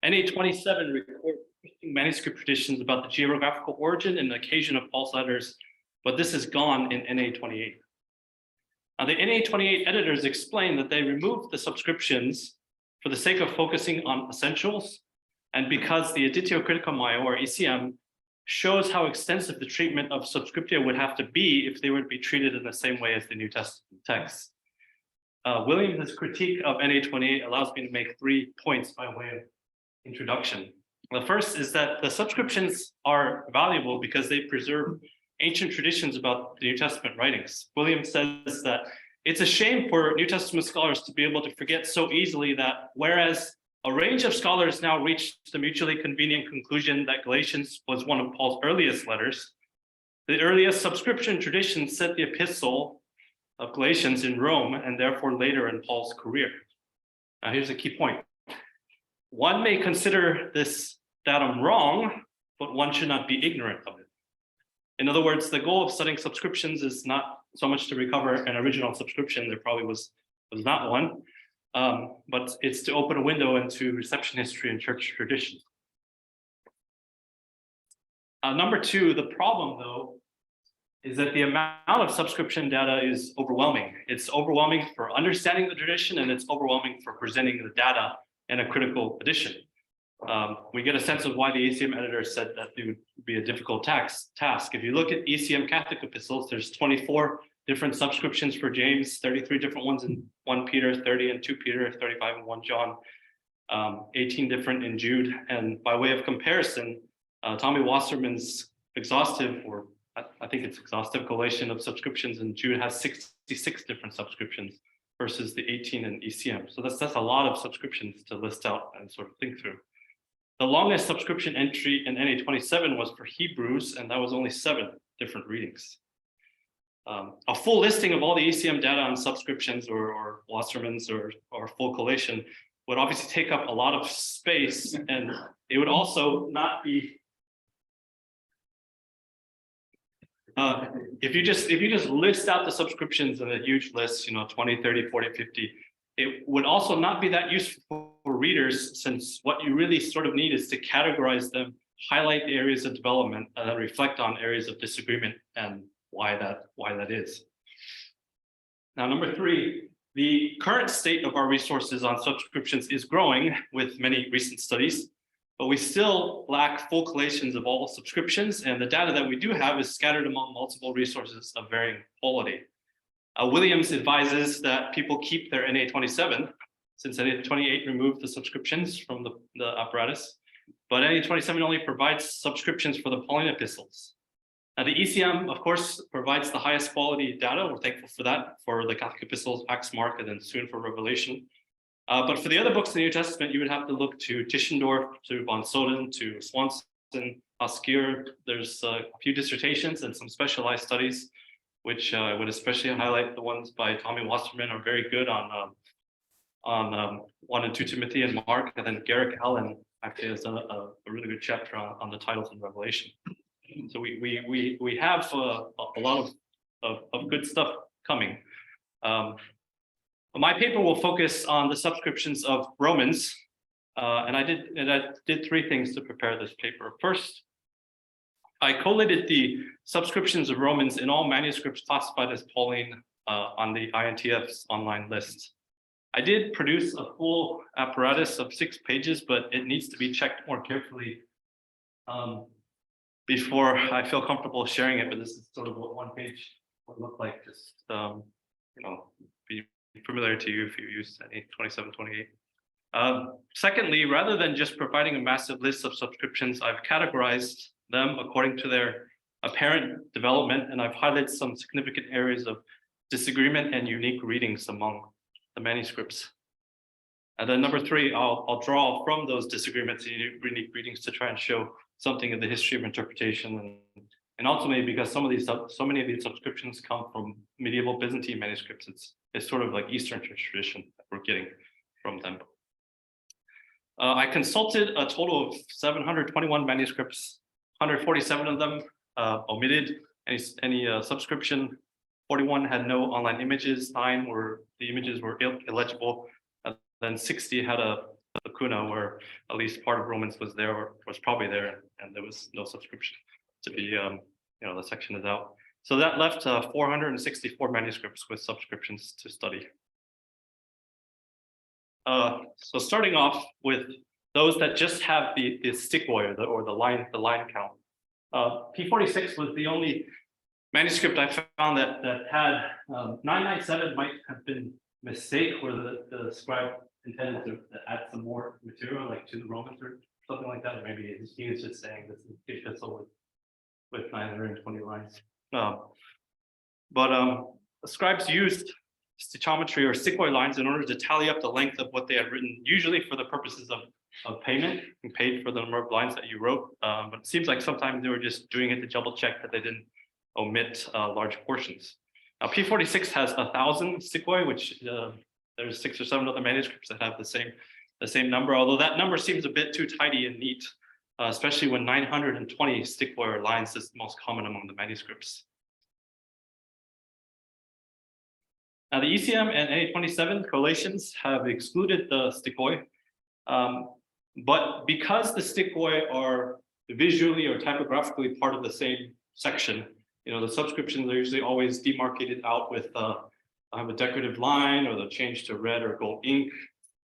NA27 records manuscript traditions about the geographical origin and occasion of false letters, but this is gone in NA28. Now, the NA28 editors explain that they removed the subscriptions for the sake of focusing on essentials, and because the Editio Critica Maior, or ECM, shows how extensive the treatment of subscriptia would have to be if they were to be treated in the same way as the New Testament text. William's critique of NA28 allows me to make 3 points by way of introduction. The first is that the subscriptions are valuable because they preserve ancient traditions about the New Testament writings. William says that it's a shame for New Testament scholars to be able to forget so easily that whereas a range of scholars now reached the mutually convenient conclusion that Galatians was one of Paul's earliest letters, the earliest subscription tradition set the epistle of Galatians in Rome and therefore later in Paul's career. Now here's a key point. One may consider this datum wrong, but one should not be ignorant of it. In other words, the goal of studying subscriptions is not so much to recover an original subscription, there probably was not one, but it's to open a window into reception history and church tradition. Number 2, the problem though, is that the amount of subscription data is overwhelming. It's overwhelming for understanding the tradition, and it's overwhelming for presenting the data in a critical edition. We get a sense of why the ECM editor said that it would be a difficult task. If you look at ECM Catholic epistles, there's 24 different subscriptions for James, 33 different ones in 1 Peter, 30 in 2 Peter, 35 in 1 John, 18 different in Jude. And by way of comparison, Tommy Wasserman's exhaustive, or I think it's exhaustive collation of subscriptions in Jude has 66 different subscriptions versus the 18 in ECM. So that's a lot of subscriptions to list out and sort of think through. The longest subscription entry in NA27 was for Hebrews, and that was only 7 different readings. A full listing of all the ECM data on subscriptions or Wasserman's or full collation would obviously take up a lot of space, and it would also not be if you just list out the subscriptions in a huge list, 20, 30, 40, 50, it would also not be that useful for readers, since what you really sort of need is to categorize them, highlight the areas of development, and then reflect on areas of disagreement and why that is. Now, number 3, the current state of our resources on subscriptions is growing with many recent studies, but we still lack full collations of all subscriptions, and the data that we do have is scattered among multiple resources of varying quality. Williams advises that people keep their NA27, since NA28 removed the subscriptions from the apparatus, but NA27 only provides subscriptions for the Pauline epistles. Now, the ECM, of course, provides the highest quality data. We're thankful for that, for the Catholic epistles, Acts, Mark, and then soon for Revelation. But for the other books in the New Testament, you would have to look to Tischendorf, to von Soden, to Swanson, Askier. There's a few dissertations and some specialized studies, which I would especially highlight. The ones by Tommy Wasserman are very good on 1 and 2 Timothy and Mark, and then Garrick Allen actually has done a really good chapter on the titles in Revelation. So we have a lot of good stuff coming. My paper will focus on the subscriptions of Romans, and I did 3 things to prepare this paper. First, I collated the subscriptions of Romans in all manuscripts classified as Pauline on the INTF's online list. I did produce a full apparatus of 6 pages, but it needs to be checked more carefully before I feel comfortable sharing it. But this is sort of what 1 page would look like, just be familiar to you if you use any 27, 28. Secondly, rather than just providing a massive list of subscriptions, I've categorized them according to their apparent development, and I've highlighted some significant areas of disagreement and unique readings among the manuscripts. And then number 3, I'll draw from those disagreements and unique readings to try and show something of the history of interpretation, and ultimately, because so many of these subscriptions come from medieval Byzantine manuscripts, it's sort of like Eastern Church tradition that we're getting from them. I consulted a total of 721 manuscripts. 147 of them omitted any subscription. 41 had no online images. 9 the images were illegible. And then 60 had a lacuna where at least part of Romans was there, or was probably there, and there was no subscription to be, the section is out. So that left 464 manuscripts with subscriptions to study. So starting off with those that just have the stickoi or the line count. P46 was the only manuscript I found that had 997 might have been mistake where the scribe intended to add some more material like to the Romans or something like that, or maybe he was just saying this is the epistle with 920 lines. But the scribes used stichometry or stickoi lines in order to tally up the length of what they had written, usually for the purposes of payment and paid for the number of lines that you wrote. But it seems like sometimes they were just doing it to double check that they didn't omit large portions. Now P46 has 1,000 stickoi, which there's 6 or 7 other manuscripts that have the same number, although that number seems a bit too tidy and neat, especially when 920 stickoi or lines is the most common among the manuscripts. Now the ECM and A27 collations have excluded the stickoi, but because the stickoi are visually or typographically part of the same section, the subscriptions are usually always demarcated out with a decorative line, or they'll change to red or gold ink,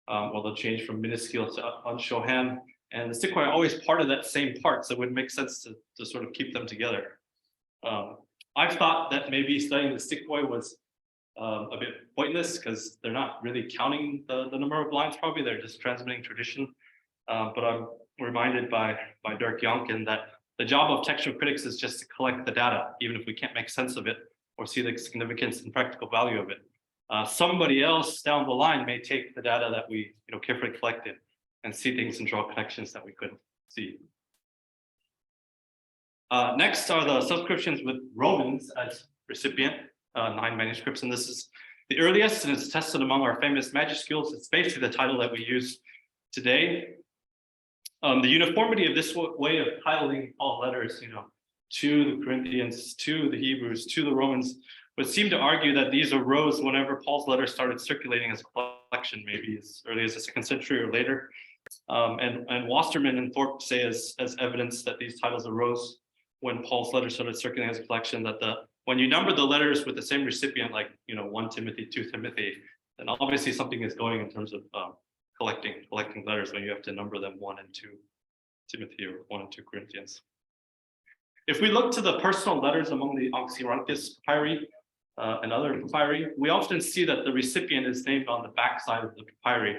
or they'll change from minuscule to unshohan. And the stickoi are always part of that same part, so it would make sense to sort of keep them together. I've thought that maybe studying the stickoi was a bit pointless because they're not really counting the number of lines, probably they're just transmitting tradition. But I'm reminded by Dirk Jonken that the job of textual critics is just to collect the data, even if we can't make sense of it or see the significance and practical value of it. Somebody else down the line may take the data that we carefully collected and see things and draw connections that we couldn't see. Next are the subscriptions with Romans as recipient, 9 manuscripts, and this is the earliest, and it's tested among our famous majuscules. It's basically the title that we use today. The uniformity of this way of titling all letters, to the Corinthians, to the Hebrews, to the Romans, would seem to argue that these arose whenever Paul's letters started circulating as a collection, maybe as early as the 2nd century or later. And Wasserman and Thorpe say as evidence that these titles arose when Paul's letters started circulating as a collection, that when you number the letters with the same recipient, like 1 Timothy, 2 Timothy, then obviously something is going in terms of collecting letters when you have to number them 1 and 2 Timothy or 1 and 2 Corinthians. If we look to the personal letters among the Oxyrhynchus papyri and other papyri, we often see that the recipient is named on the backside of the papyri,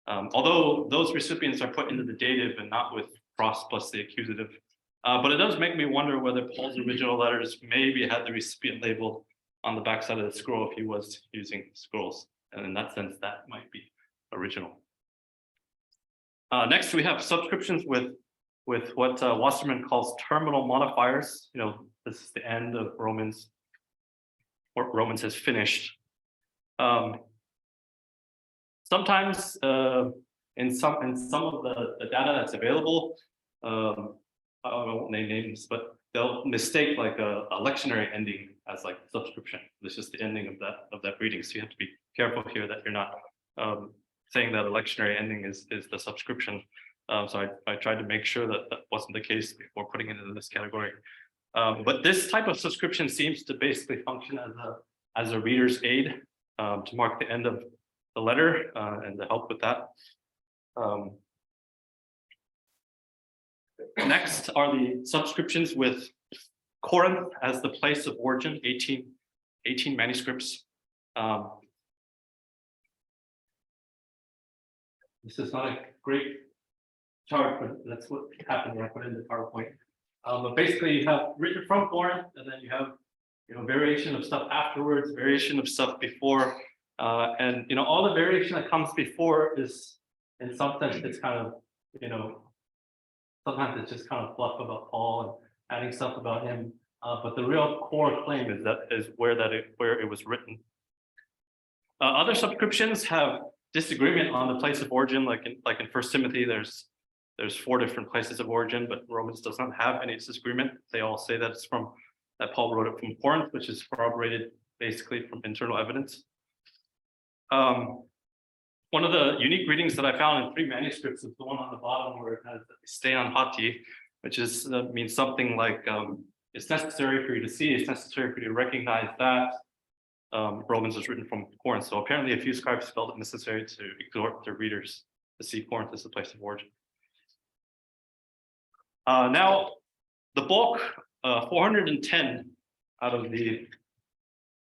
although those recipients are put into the dative and not with pros plus the accusative. But it does make me wonder whether Paul's original letters maybe had the recipient label on the backside of the scroll if he was using scrolls, and in that sense, that might be original. Next, we have subscriptions with what Wasserman calls terminal modifiers. This is the end of Romans, or Romans has finished. Sometimes in some of the data that's available, I won't name names, but they'll mistake like a lectionary ending as like subscription. This is the ending of that reading. So you have to be careful here that you're not saying that a lectionary ending is the subscription. So I tried to make sure that wasn't the case before putting it into this category. But this type of subscription seems to basically function as a reader's aid to mark the end of the letter and to help with that. Next are the subscriptions with Corinth as the place of origin, 18 manuscripts. This is not a great chart, but that's what happened when I put it in the PowerPoint. But basically you have written from Corinth, and then you have variation of stuff afterwards, variation of stuff before, and all the variation that comes before is, in some sense, it's kind of sometimes it's just kind of fluff about Paul and adding stuff about him, but the real core claim is where it was written. Other subscriptions have disagreement on the place of origin, like in 1 Timothy, there's 4 different places of origin, but Romans does not have any disagreement. They all say that it's that Paul wrote it from Corinth, which is corroborated basically from internal evidence. one of the unique readings that I found in 3 manuscripts is the one on the bottom where it has stay on hati, which is means something like it's necessary for you to see, it's necessary for you to recognize that Romans was written from Corinth. So apparently a few scribes felt it necessary to exhort their readers to see Corinth as the place of origin. Now, the bulk, 410 out of the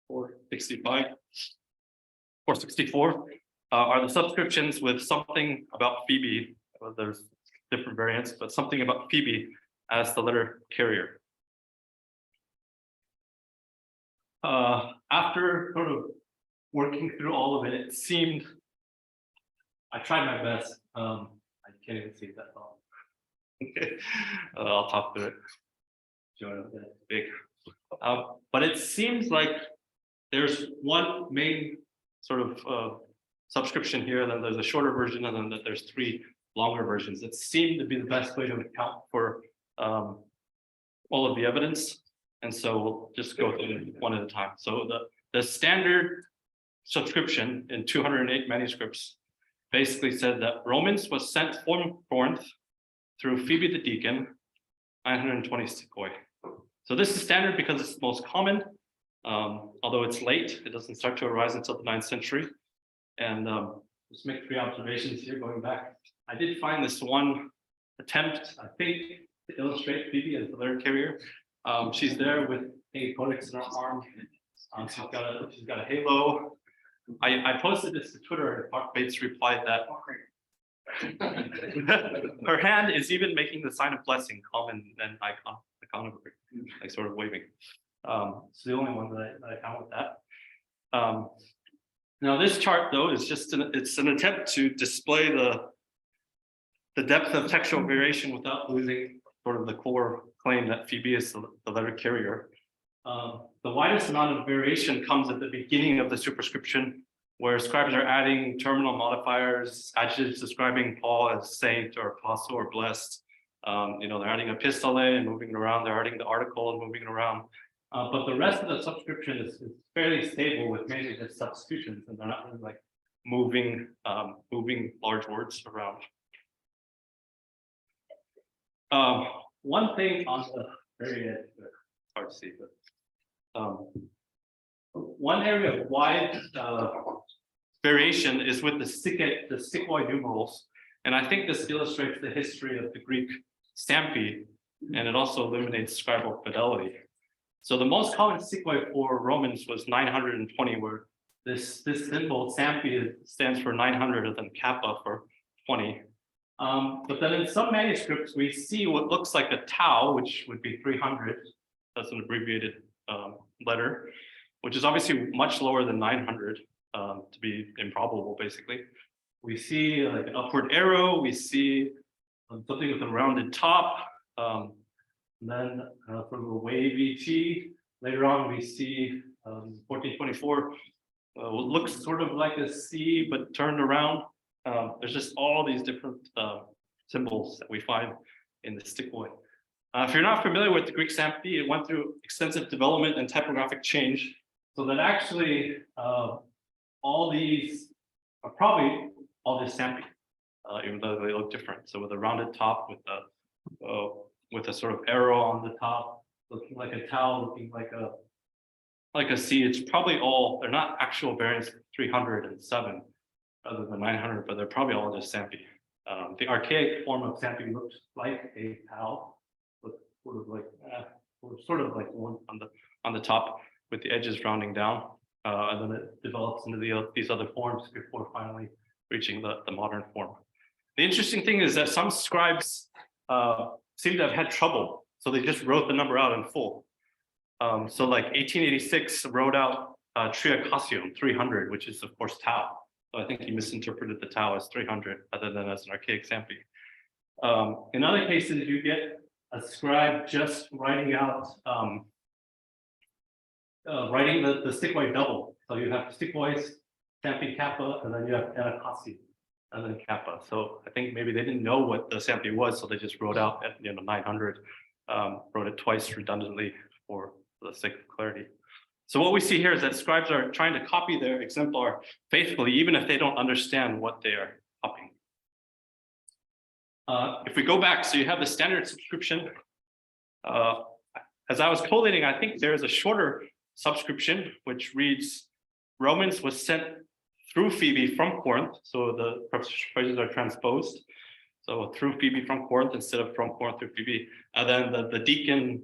464 are the subscriptions with something about Phoebe. There's different variants, but something about Phoebe as the letter carrier. After sort of working through all of it, it seemed, I tried my best. I can't even see that well. I'll talk through it. Big. But it seems like there's one main sort of subscription here, and then there's a shorter version, and then there's 3 longer versions. It seemed to be the best way to account for all of the evidence. And so we'll just go through one at a time. So the standard subscription in 208 manuscripts basically said that Romans was sent from Corinth through Phoebe the Deacon, 920 stichoi. So this is standard because it's the most common. Although it's late, it doesn't start to arise until the 9th century. And just make 3 observations here going back. I did find this one attempt, I think, to illustrate Phoebe as the letter carrier. She's there with a codex in her arm. She's got a halo. I posted this to Twitter, and Mark Bates replied that her hand is even making the sign of blessing, common and iconography, like sort of waving. It's the only one that I found with that. Now this chart though is just it's an attempt to display the depth of textual variation without losing sort of the core claim that Phoebe is the letter carrier. The widest amount of variation comes at the beginning of the superscription, where scribes are adding terminal modifiers, adjectives describing Paul as saint or apostle or blessed. They're adding epistole and moving it around. They're adding the article and moving it around. But the rest of the subscription is fairly stable with mainly just substitutions, and they're not really like moving large words around. One thing on the very end, it's hard to see, but one area of wide variation is with the stichoi numerals, and I think this illustrates the history of the Greek stampi, and it also illuminates scribal fidelity. So the most common stichoi for Romans was 920, where this symbol stampi stands for 900 and then kappa for 20. But then in some manuscripts, we see what looks like a tau, which would be 300. That's an abbreviated letter, which is obviously much lower than 900, to be improbable, basically. We see like an upward arrow. We see something with a rounded top. And then sort of a wavy T. Later on, we see 1424, what looks sort of like a C, but turned around. There's just all these different symbols that we find in the stichoi. If you're not familiar with the Greek stampi, it went through extensive development and typographic change, so that actually all these are probably all the stampi, even though they look different. So with a rounded top, with a sort of arrow on the top, looking like a tau, looking like a C, it's probably all, they're not actual variants of 307 rather than 900, but they're probably all just stampi. The archaic form of stampi looks like a tau, but sort of like one on the top with the edges rounding down, and then it develops into these other forms before finally reaching the modern form. The interesting thing is that some scribes seem to have had trouble, so they just wrote the number out in full. So like 1886 wrote out triacasium 300, which is of course tau. So I think he misinterpreted the tau as 300 rather than as an archaic stampi. In other cases, you get a scribe just writing out, writing the stichoi double. So you have stichois, stampi kappa, and then you have erakasi, and then kappa. So I think maybe they didn't know what the stampi was, so they just wrote out at 900, wrote it twice redundantly for the sake of clarity. So what we see here is that scribes are trying to copy their exemplar faithfully, even if they don't understand what they are copying. If we go back, so you have the standard subscription. As I was collating, I think there is a shorter subscription, which reads, Romans was sent through Phoebe from Corinth. So the prepositional phrases are transposed. So through Phoebe from Corinth instead of from Corinth through Phoebe. And then the deacon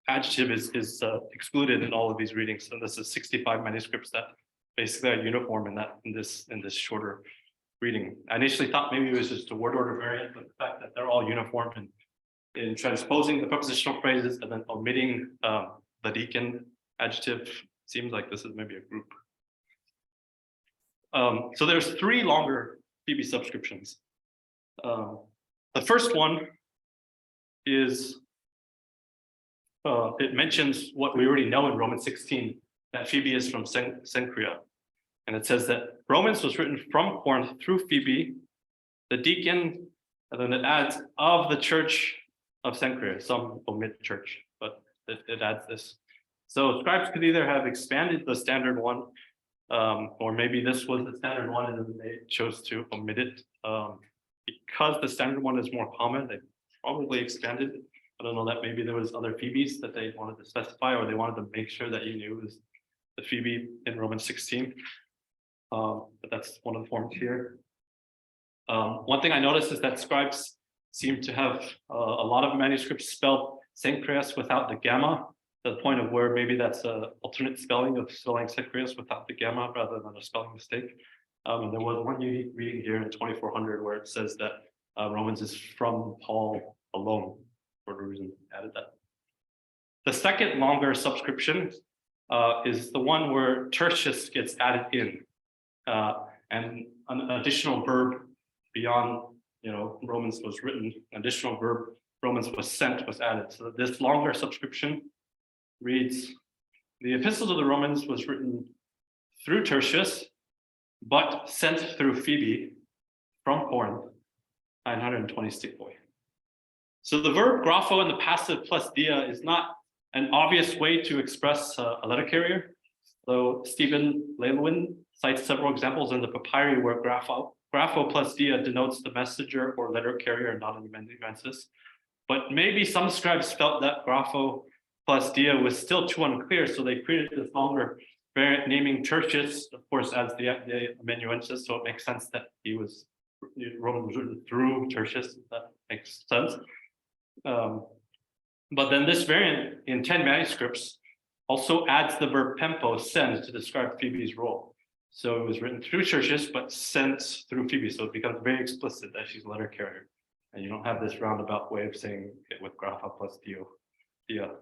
adjective is excluded in all of these readings. So this is 65 manuscripts that basically are uniform in this shorter reading. I initially thought maybe it was just a word order variant, but the fact that they're all uniform in transposing the prepositional phrases and then omitting the deacon adjective seems like this is maybe a group. So there's 3 longer Phoebe subscriptions. The first one is it mentions what we already know in Romans 16, that Phoebe is from Cenchrea. And it says that Romans was written from Corinth through Phoebe, the deacon, and then it adds of the church of Cenchrea. Some omit church, but it adds this. So scribes could either have expanded the standard one, or maybe this was the standard one and then they chose to omit it. Because the standard one is more common, they probably expanded it. I don't know, that maybe there was other Phoebes that they wanted to specify, or they wanted to make sure that you knew it was the Phoebe in Romans 16. But that's one of the forms here. One thing I noticed is that scribes seem to have a lot of manuscripts spelled Cenchreas without the gamma, to the point of where maybe that's an alternate spelling of spelling Cenchreas without the gamma rather than a spelling mistake. And there was one unique reading here in 2400 where it says that Romans is from Paul alone, for the reason I added that. The second longer subscription is the one where tertius gets added in, and an additional verb beyond, Romans was written, additional verb, Romans was sent, was added. So this longer subscription reads, the epistle to the Romans was written through Tertius, but sent through Phoebe from Corinth, 920 stickboy. So the verb grapho in the passive plus dia is not an obvious way to express a letter carrier. So Stephen Lelwin cites several examples in the papyri where grapho plus dia denotes the messenger or letter carrier, not an amanuensis. But maybe some scribes felt that grapho plus dia was still too unclear, so they created this longer variant naming Tertius, of course, as the amanuensis. So it makes sense that Roman was written through Tertius. That makes sense. But then this variant in 10 manuscripts also adds the verb pempo, send, to describe Phoebe's role. So it was written through Tertius, but sent through Phoebe. So it becomes very explicit that she's a letter carrier. And you don't have this roundabout way of saying it with grapha plus dia.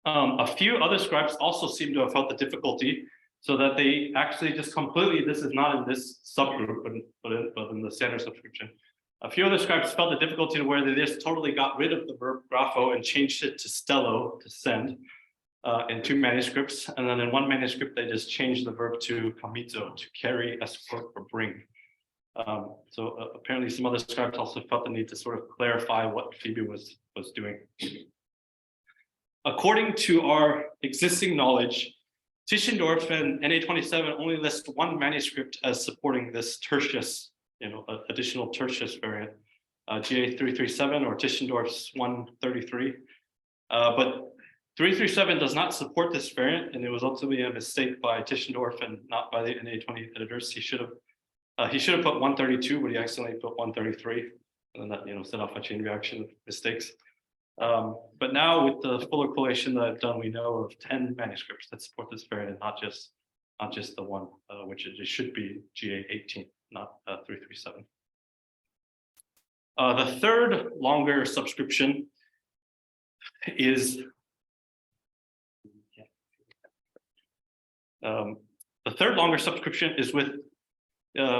A few other scribes also seem to have felt the difficulty, so that they actually just completely, this is not in this subgroup, but in the standard subscription. A few other scribes felt the difficulty where they just totally got rid of the verb grapho and changed it to stello, to send, in 2 manuscripts. And then in 1 manuscript, they just changed the verb to kamizo, to carry, escort, or bring. So apparently some other scribes also felt the need to sort of clarify what Phoebe was doing. According to our existing knowledge, Tischendorf and NA27 only list 1 manuscript as supporting this tertius, additional tertius variant, GA337 or Tischendorf's 133. But 337 does not support this variant, and it was ultimately a mistake by Tischendorf and not by the NA20 editors. He should have put 132, but he accidentally put 133, and then that set off a chain reaction of mistakes. But now with the fuller collation that I've done, we know of 10 manuscripts that support this variant, and not just the one, which it should be GA18, not 337. The third longer subscription is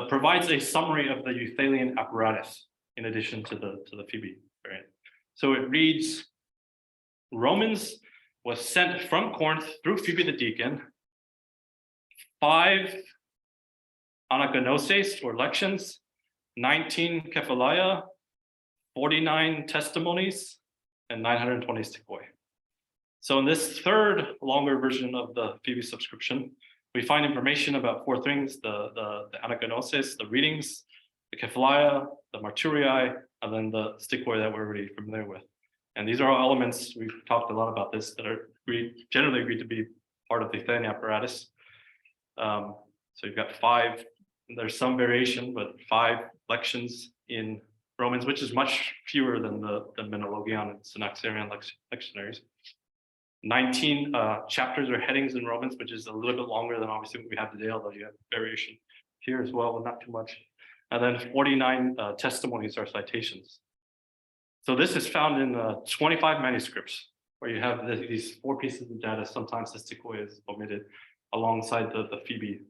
provides a summary of the Euthalian apparatus in addition to the Phoebe variant. So it reads, Romans was sent from Corinth through Phoebe the deacon, 5 anagonoses or lections, 19 kephalaia, 49 testimonies, and 920 stichoi. So in this third longer version of the Phoebe subscription, we find information about four things: the anagnoses, the readings, the kephalaia, the martyrii, and then the stichoi that we're already familiar with. And these are all elements, we've talked a lot about this, that are generally agreed to be part of the Thirteenth apparatus. So you've got five, there's some variation, but 5 lections in Romans, which is much fewer than the Menologion and Synaxarion lectionaries. 19 chapters or headings in Romans, which is a little bit longer than obviously what we have today, although you have variation here as well, but not too much. And then 49 testimonies or citations. So this is found in 25 manuscripts, where you have these 4 pieces of data. Sometimes the stichoi is omitted alongside the Phoebe,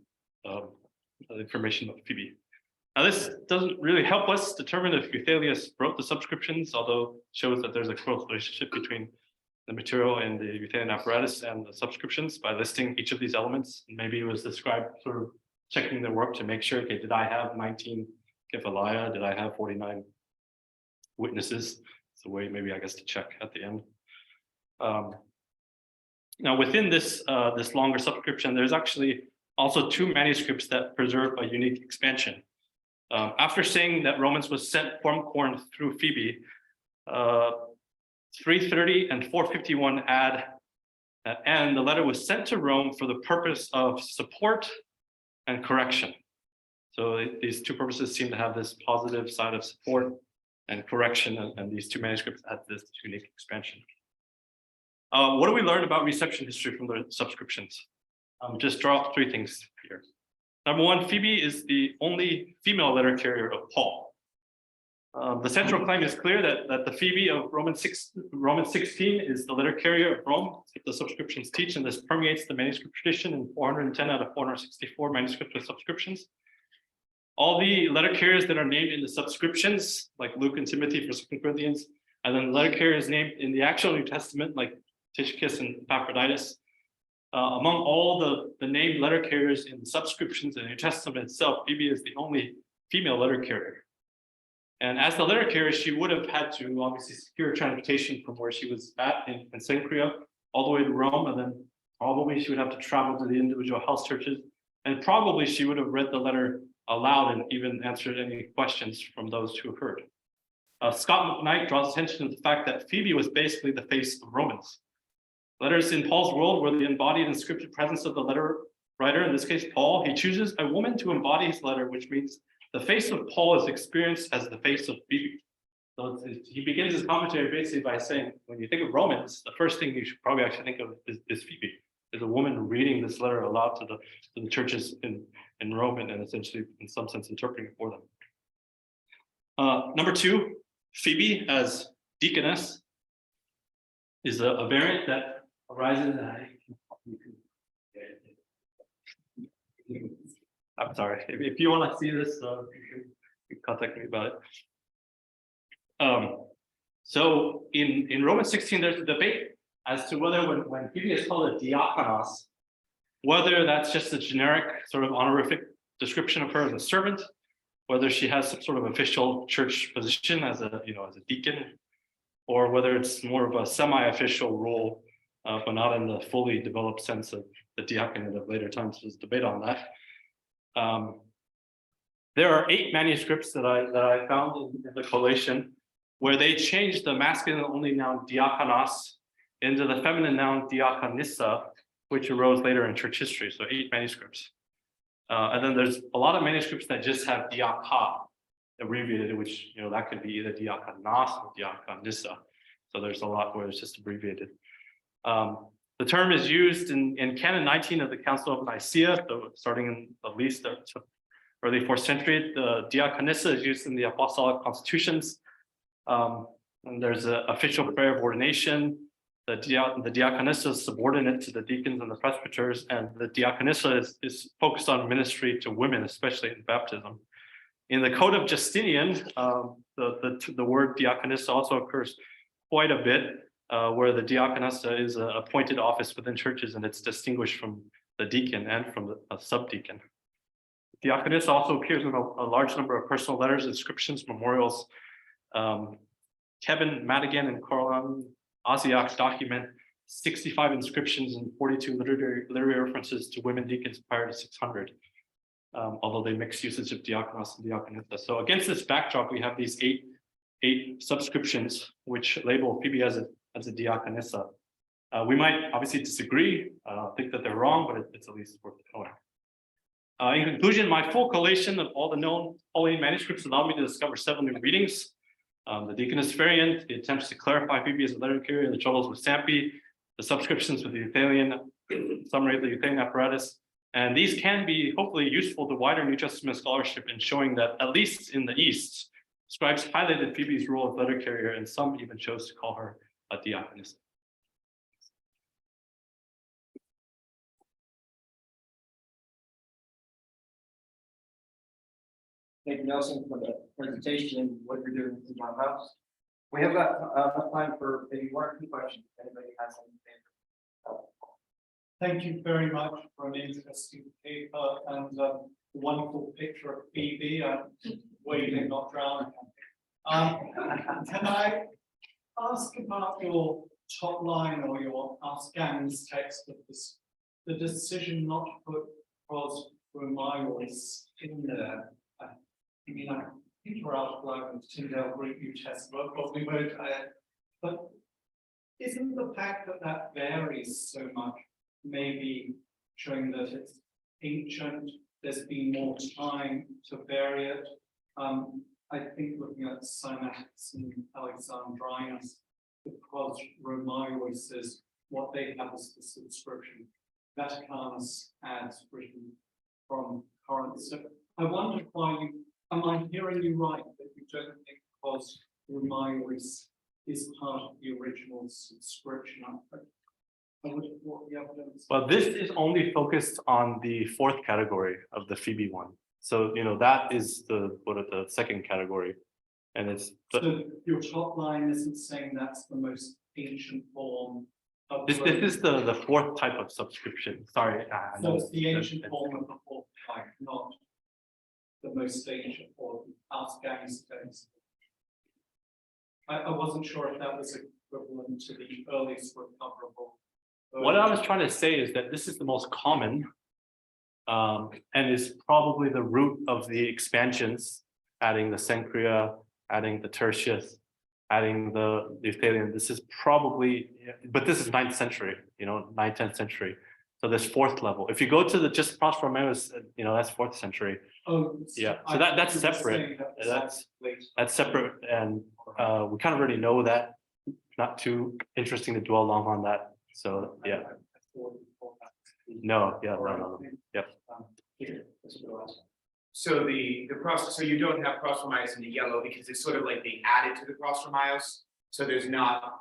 the information of Phoebe. Now this doesn't really help us determine if Euthalius wrote the subscriptions, although it shows that there's a close relationship between the material in the Euthalian apparatus and the subscriptions by listing each of these elements. And maybe it was the scribe sort of checking their work to make sure, okay, did I have 19 kephalaia? Did I have 49 witnesses? It's a way maybe, I guess, to check at the end. Now within this, this longer subscription, there's actually also 2 manuscripts that preserve a unique expansion. After saying that Romans was sent from Corinth through Phoebe, 330 and 451 add that, and the letter was sent to Rome for the purpose of support and correction. So these 2 purposes seem to have this positive side of support and correction, and these 2 manuscripts add this unique expansion. What do we learn about reception history from the subscriptions? Just draw up 3 things here. Number 1, Phoebe is the only female letter carrier of Paul. The central claim is clear that the Phoebe of Romans 16 is the letter carrier of Rome, that the subscriptions teach, and this permeates the manuscript tradition in 410 out of 464 manuscripts with subscriptions. All the letter carriers that are named in the subscriptions, like Luke and Timothy for 2 Corinthians, and then the letter carriers named in the actual New Testament, like Tychicus and Epaphroditus. Among all the named letter carriers in the subscriptions in the New Testament itself, Phoebe is the only female letter carrier. And as the letter carrier, she would have had to obviously secure transportation from where she was at in Cenchrea all the way to Rome, and then probably she would have to travel to the individual house churches, and probably she would have read the letter aloud and even answered any questions from those who heard. Scott McKnight draws attention to the fact that Phoebe was basically the face of Romans. Letters in Paul's world were the embodied and scripted presence of the letter writer, in this case Paul. He chooses a woman to embody his letter, which means the face of Paul is experienced as the face of Phoebe. So he begins his commentary basically by saying, when you think of Romans, the first thing you should probably actually think of is Phoebe. There's a woman reading this letter aloud to the churches in Rome, and essentially, in some sense, interpreting it for them. Number 2, Phoebe as deaconess is a variant that arises. I'm sorry. If you want to see this, you can contact me about it. So in Romans 16, there's a debate as to whether when Phoebe is called a diakonos, whether that's just a generic sort of honorific description of her as a servant, whether she has some sort of official church position as a deacon, or whether it's more of a semi-official role, but not in the fully developed sense of the diaconate of later times. There's debate on that. There are 8 manuscripts that I found in the collation where they changed the masculine only noun diakonos into the feminine noun diakonissa, which arose later in church history. So 8 manuscripts. And then there's a lot of manuscripts that just have diaka abbreviated, which that could be either diakonos or diakonissa. So there's a lot where it's just abbreviated. The term is used in Canon 19 of the Council of Nicaea, so starting in at least the early 4th century. The diakonissa is used in the apostolic constitutions. And there's an official prayer of ordination. The diakonissa is subordinate to the deacons and the presbyters, and the diakonissa is focused on ministry to women, especially in baptism. In the Code of Justinian, the word diakonissa also occurs quite a bit, where the diakonissa is an appointed office within churches, and it's distinguished from the deacon and from a subdeacon. Diakonissa also appears in a large number of personal letters, inscriptions, memorials. Kevin Madigan and Corlan Osiak document 65 inscriptions and 42 literary references to women deacons prior to 600. Although they mix usage of diakonos and diakonissa. So against this backdrop, we have these eight subscriptions which label Phoebe as a diakonissa. We might obviously disagree, think that they're wrong, but it's at least worth knowing. In conclusion, my full collation of all the known Pauline manuscripts allowed me to discover several new readings. The Deaconess variant, the attempts to clarify Phoebe as a letter carrier, the troubles with Sampi, the subscriptions with the Euthalian summary of the Euthalian apparatus. And these can be hopefully useful to wider New Testament scholarship in showing that, at least in the East, scribes highlighted Phoebe's role as letter carrier, and some even chose to call her a diakonissa. Thank you, Nelson, for the presentation and what you're doing in my house. We have got enough time for maybe one or two questions. If anybody has anything. Thank you very much for an interesting paper and a wonderful picture of Phoebe. Waiting, not drowning. Can I ask about your top line or your Ask Gang's text of this, the decision not to put pros Romaios in there? I mean, I think we're out of line with Tyndale Greek New Testament, but we won't. But isn't the fact that that varies so much maybe showing that it's ancient, there's been more time to vary it? I think looking at Cymatics and Alexandrinus, because Romaios is what they have as the subscription. Vaticanus adds written from Corinth. So I wonder why you, am I hearing you right that you don't think because Romaios is part of the original subscription? Well, this is only focused on the fourth category of the Phoebe one. So, that is the second category. And it's so your top line isn't saying that's the most ancient form of this is the fourth type of subscription. Sorry. So it's the ancient form of the fourth type, not the most ancient form. Ask Gang's text. I wasn't sure if that was equivalent to the earliest recoverable. What I was trying to say is that this is the most common, and is probably the root of the expansions, adding the Cencrea, adding the Tertius, adding the Euthalian. This is probably, but this is 9th century, 9th, 10th century. So this fourth level. If you go to the just Pros Romaeus, that's 4th century. Oh, yeah. So that's separate. That's separate, and we kind of already know that. Not too interesting to dwell long on that. So yeah. No, yeah, no. Yep. So the process, so you don't have Pros Romaeus in the yellow because it's sort of like they added to the Pros Romaeus. So there's not.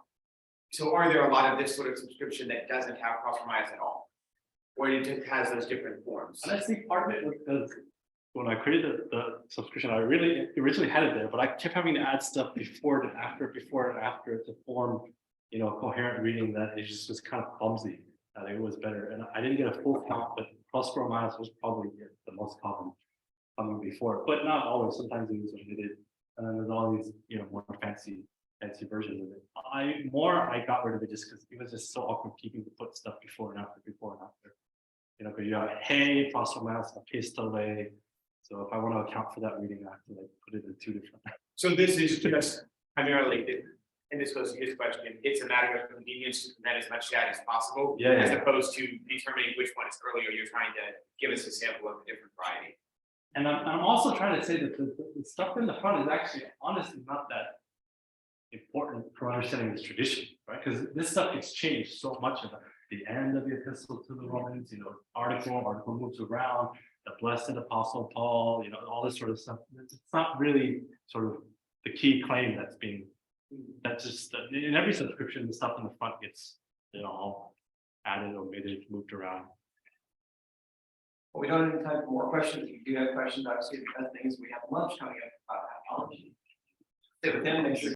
So are there a lot of this sort of subscription that doesn't have Pros Romaeus at all, or it just has those different forms? And I think part of it was because when I created the subscription, I really originally had it there, but I kept having to add stuff before and after to form, a coherent reading that it just was kind of clumsy. I think it was better, and I didn't get a full count, but Pros Romaeus was probably the most common coming before, but not always. Sometimes it was omitted, and then there's all these, more fancy versions of it. I got rid of it just because it was just so awkward keeping to put stuff before and after. Because you have hey, Pros Romaeus, epistole. So if I want to account for that reading, I have to put it in two different. So this is just primarily, and this goes to his question, it's a matter of convenience to prevent as much chat as possible, as opposed to determining which one is earlier. You're trying to give us a sample of a different variety. And I'm also trying to say that the stuff in the front is actually honestly not that important for understanding this tradition, right? Because this stuff gets changed so much at the end of the epistle to the Romans, article moves around, the blessed apostle Paul, all this sort of stuff. It's not really sort of the key claim that's just in every subscription, the stuff in the front gets, all added, omitted, moved around. Well, we don't have time for more questions. If you do have questions, obviously, the best thing is we have lunch coming up. Stay with them, make sure